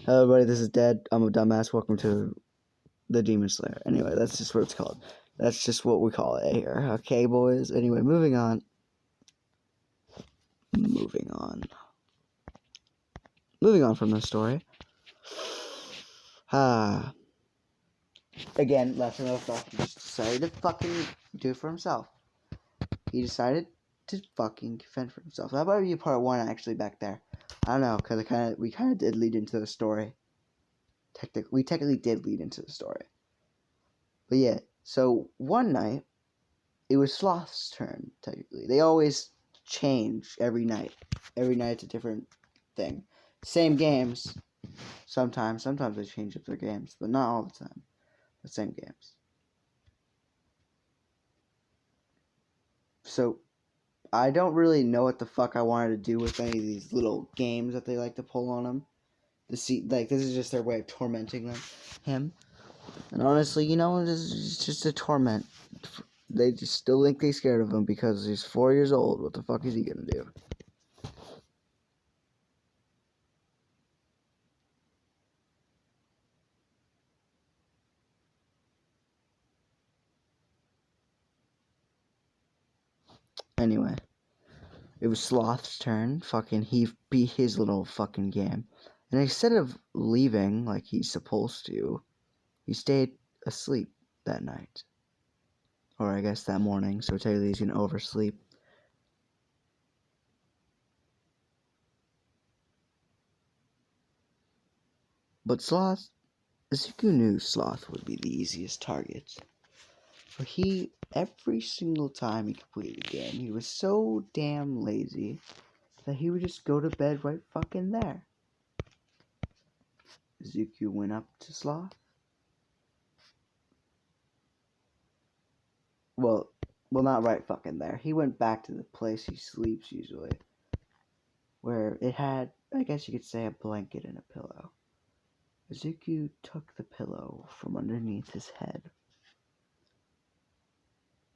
Hello everybody, this is Dead. I'm a dumbass. Welcome to the Demon Slayer. Anyway, that's just what it's called. That's just what we call it here. Okay, boys? Anyway, moving on. Moving on from the story. Again, left him off. He just decided to fucking do it for himself. He decided to fucking fend for himself. That might be part one actually back there. I don't know, because we kind of did lead into the story. We technically did lead into the story. But yeah, so one night, it was Sloth's turn, technically. They always change every night. Every night it's a different thing. Same games. Sometimes they change up their games, but not all the time. The same games. So, I don't really know what the fuck I wanted to do with any of these little games that they like to pull on him. This is just their way of tormenting him. And honestly, it's just a torment. They just still think they're scared of him because he's 4 years old. What the fuck is he gonna do? Anyway, it was Sloth's turn. Fucking, he beat his little fucking game. And instead of leaving like he's supposed to, he stayed asleep that night. Or I guess that morning, so technically he's gonna oversleep. But Sloth, Izuku knew Sloth would be the easiest target. For every single time he completed the game, he was so damn lazy that he would just go to bed right fucking there. Izuku went up to Sloth. Well, not right fucking there. He went back to the place he sleeps usually, where it had, I guess you could say, a blanket and a pillow. Izuku took the pillow from underneath his head,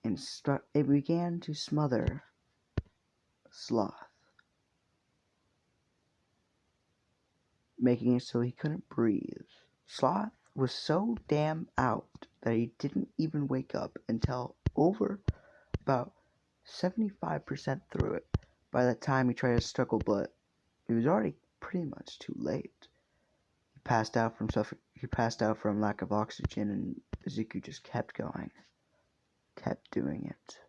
and it began to smother Sloth, making it so he couldn't breathe. Sloth was so damn out that he didn't even wake up until over about 75% through it. By the time he tried to struggle, but it was already pretty much too late. He passed out from lack of oxygen, and Izuku just kept going, kept doing it.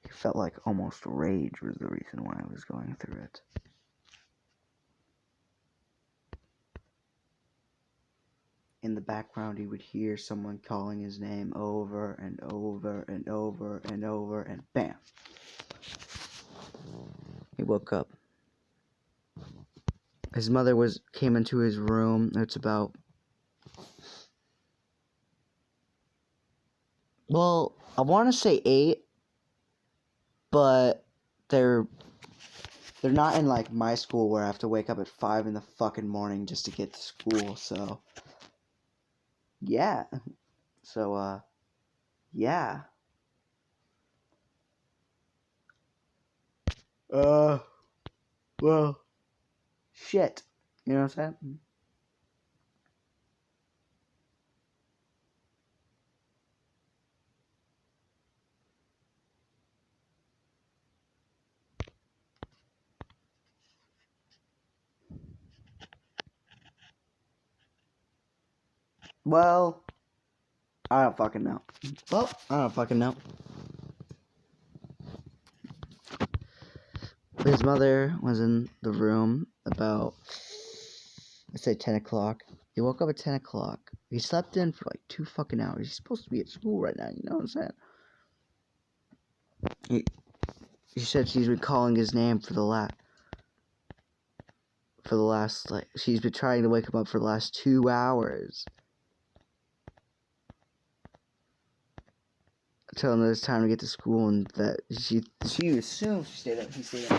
He felt like almost rage was the reason why I was going through it. In the background, he would hear someone calling his name over and over and over and over, and bam! He woke up. His mother came into his room. It's about, well, I want to say 8, but they're not in like my school where I have to wake up at 5 in the fucking morning just to get to school. So yeah. Yeah. Well, shit. You know what I'm saying? Well, I don't fucking know. His mother was in the room about, let's say 10 o'clock. He woke up at 10 o'clock. He slept in for like 2 fucking hours. He's supposed to be at school right now, you know what I'm saying? She said she's been calling his name for the last, like, she's been trying to wake him up for the last 2 hours. Telling him it's time to get to school, and that she assumed he stayed up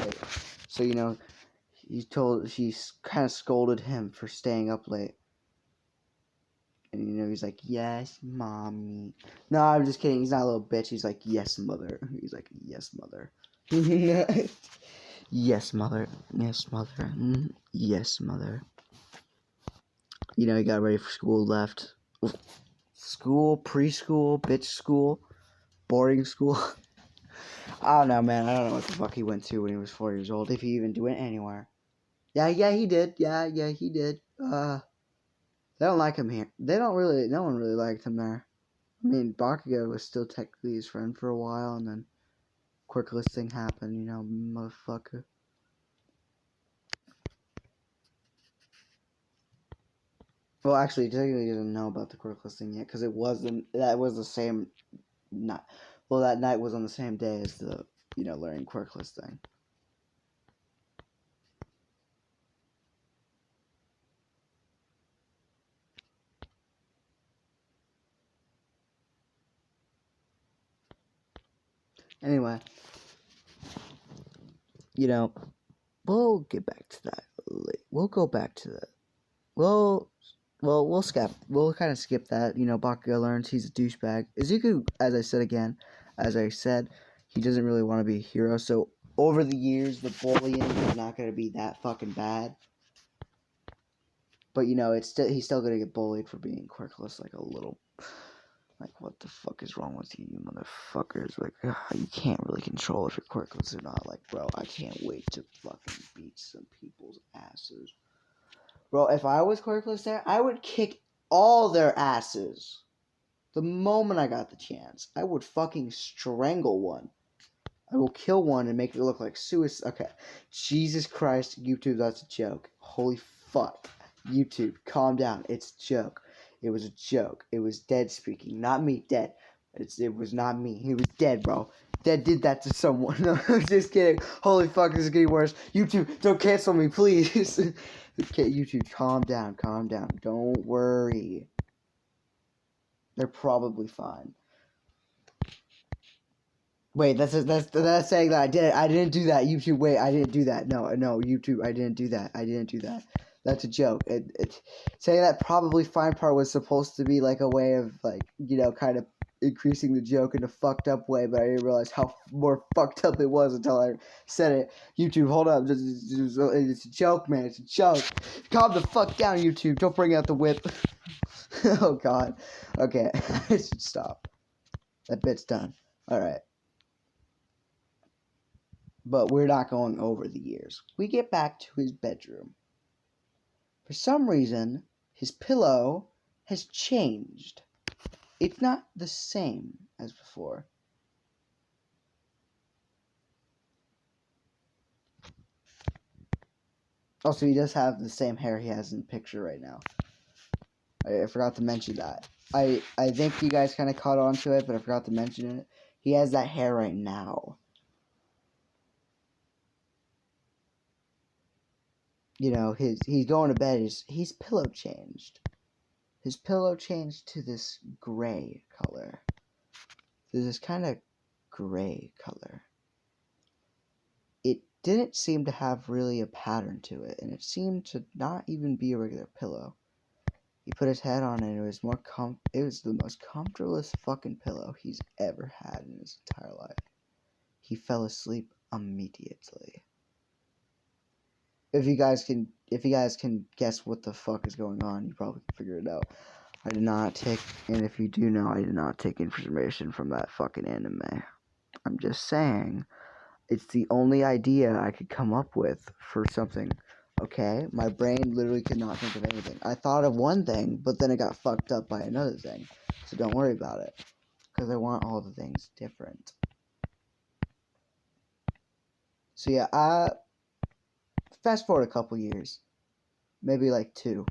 late. So, she kind of scolded him for staying up late. And, he's like, yes, mommy. No, I'm just kidding. He's not a little bitch. He's like, yes, mother. He's like, yes, mother. Yes, mother. Yes, mother. Yes, mother. You know, he got ready for school, left. School, preschool, bitch school, boarding school. I don't know, man. I don't know what the fuck he went to when he was 4 years old, if he even went anywhere. Yeah, he did. Yeah, he did. They don't like him here. They don't really. No one really liked him there. I mean, Bakugo was still technically his friend for a while, and then Quirkless thing happened. You know, motherfucker. Well, actually, technically, he doesn't know about the Quirkless thing yet because it wasn't. That was the same night. Well, that night was on the same day as the learning Quirkless thing. Anyway, we'll get back to that. We'll go back to that. We'll skip. We'll kind of skip that. Bakugo learns he's a douchebag. Izuku, as I said, he doesn't really want to be a hero. So over the years, the bullying is not going to be that fucking bad. But he's still going to get bullied for being quirkless, like a little. Like, what the fuck is wrong with you, you motherfuckers? Like, you can't really control if you're quirkless or not. Like, bro, I can't wait to fucking beat some people's asses. Bro, if I was quirkless there, I would kick all their asses. The moment I got the chance, I would fucking strangle one. I will kill one and make it look like suicide. Okay. Jesus Christ, YouTube, that's a joke. Holy fuck. YouTube, calm down. It's a joke. It was a joke. It was Dead speaking. Not me, Dead. It was not me. He was Dead, bro. Dead did that to someone. No, I'm just kidding. Holy fuck, this is getting worse. YouTube, don't cancel me, please. Okay, YouTube, calm down. Calm down. Don't worry. They're probably fine. Wait, that's saying that I didn't do that. YouTube, wait, I didn't do that. No, YouTube, I didn't do that. I didn't do that. That's a joke. Saying that probably fine part was supposed to be like a way of like kind of increasing the joke in a fucked up way, but I didn't realize how more fucked up it was until I said it. YouTube, hold up, it's a joke, man. It's a joke. Calm the fuck down, YouTube. Don't bring out the whip. Oh God. Okay, I should stop. That bit's done. All right. But we're not going over the years. We get back to his bedroom. For some reason, his pillow has changed. It's not the same as before. Also, he does have the same hair he has in the picture right now. I forgot to mention that. I think you guys kind of caught on to it, but I forgot to mention it. He has that hair right now. He's going to bed. His pillow changed. His pillow changed to this gray color. This kind of gray color. It didn't seem to have really a pattern to it, and it seemed to not even be a regular pillow. He put his head on it, and it was it was the most comfortablest fucking pillow he's ever had in his entire life. He fell asleep immediately. If you guys can guess what the fuck is going on, you probably can figure it out. I did not take, and if you do know, I did not take information from that fucking anime. I'm just saying, it's the only idea I could come up with for something. Okay? My brain literally could not think of anything. I thought of one thing, but then it got fucked up by another thing. So don't worry about it. Because I want all the things different. So yeah, fast forward a couple years. Maybe like 2.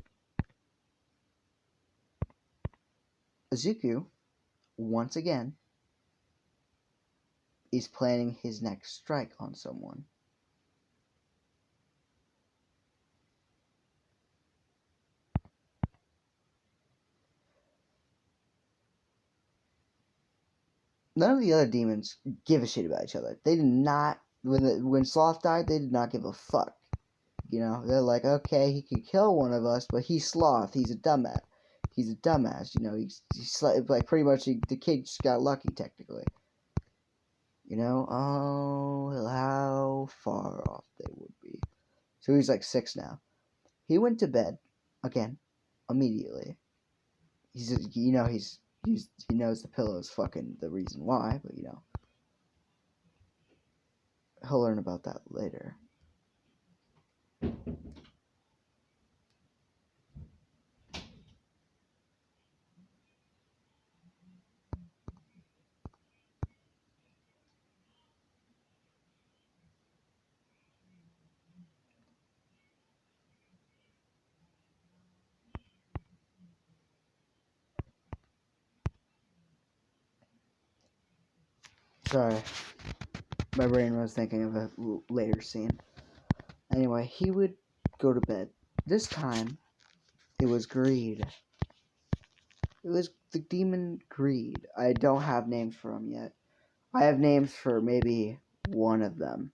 Izuku, once again, is planning his next strike on someone. None of the other demons give a shit about each other. They did not. When Sloth died, they did not give a fuck. They're like, okay, he could kill one of us, but he's Sloth. He's a dumbass. He's he's like pretty much the kid just got lucky technically. Oh, how far off they would be. So he's like 6 now. He went to bed again immediately. He knows the pillow is fucking the reason why, but he'll learn about that later. Sorry, my brain was thinking of a later scene. Anyway, he would go to bed. This time, it was Greed. It was the demon Greed. I don't have names for him yet. I have names for maybe one of them.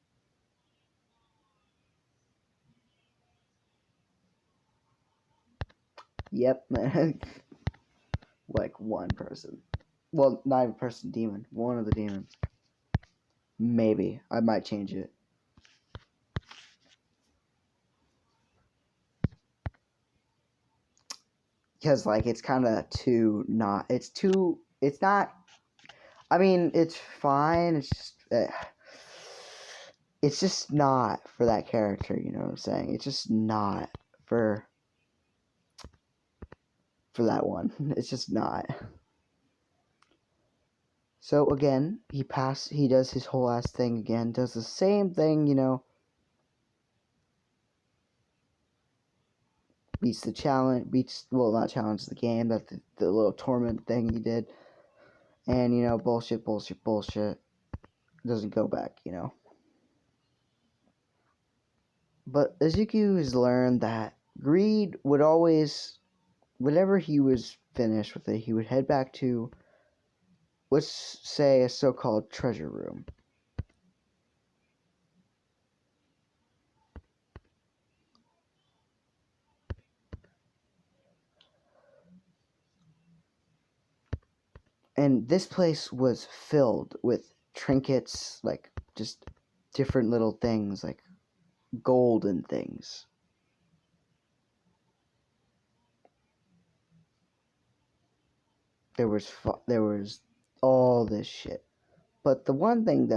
Yep. Like one person. Well, not even person, demon. One of the demons. Maybe. I might change it. Because, like, it's kind of too not... It's not... I mean, it's fine. It's just not for that character, you know what I'm saying? It's just not for that one. It's just not. So again, he does his whole ass thing again, does the same thing, beats the challenge, not challenge, the game, that the little torment thing he did, and, bullshit, doesn't go back, But Ezekiel has learned that Greed would always, whenever he was finished with it, he would head back to, let's say, a so-called treasure room. And this place was filled with trinkets, like just different little things, like golden things. There was all this shit. But there was one thing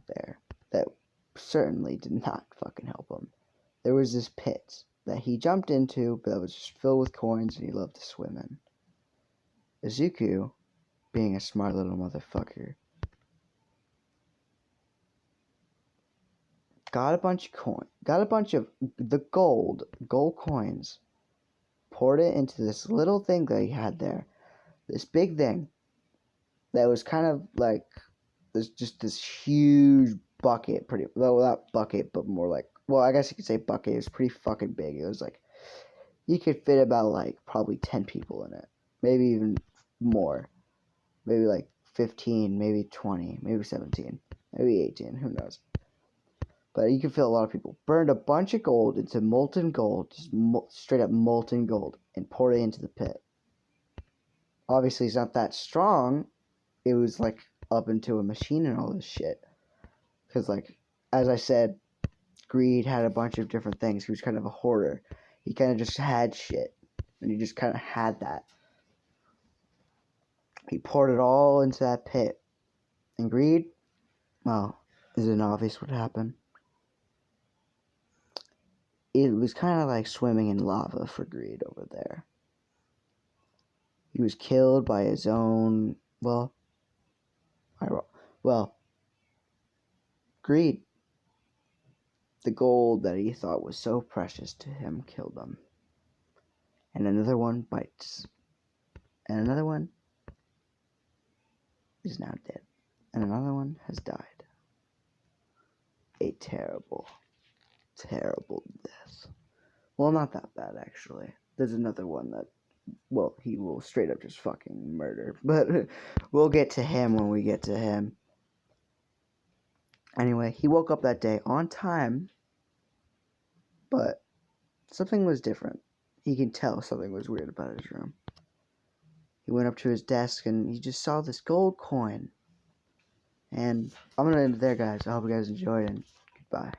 there that certainly did not fucking help him. There was this pit that he jumped into, but that was just filled with coins and he loved to swim in. Izuku, being a smart little motherfucker, got a bunch of the gold coins, poured it into this little thing that he had there, this big thing that was kind of like this huge bucket, not bucket, but more like, well, I guess you could say bucket. It was pretty fucking big. It was like, you could fit about like probably 10 people in it, maybe even more, maybe like 15, maybe 20, maybe 17, maybe 18, who knows. But you could fit a lot of people. Burned a bunch of gold into molten gold, just straight up molten gold, and poured it into the pit. Obviously, it's not that strong. It was like up into a machine and all this shit. Because, like, as I said, Greed had a bunch of different things. He was kind of a hoarder. He kind of just had shit. And he just kind of had that. He poured it all into that pit. And Greed, well, isn't obvious what happened? It was kind of like swimming in lava for Greed over there. He was killed by his own, Greed. The gold that he thought was so precious to him killed him. And another one bites. And another one is now dead. And another one has died. A terrible, terrible death. Well, not that bad, actually. There's another one that, he will straight up just fucking murder. But we'll get to him when we get to him. Anyway, he woke up that day on time, but something was different. He can tell something was weird about his room. He went up to his desk and he just saw this gold coin. And I'm going to end it there, guys. I hope you guys enjoyed, and goodbye.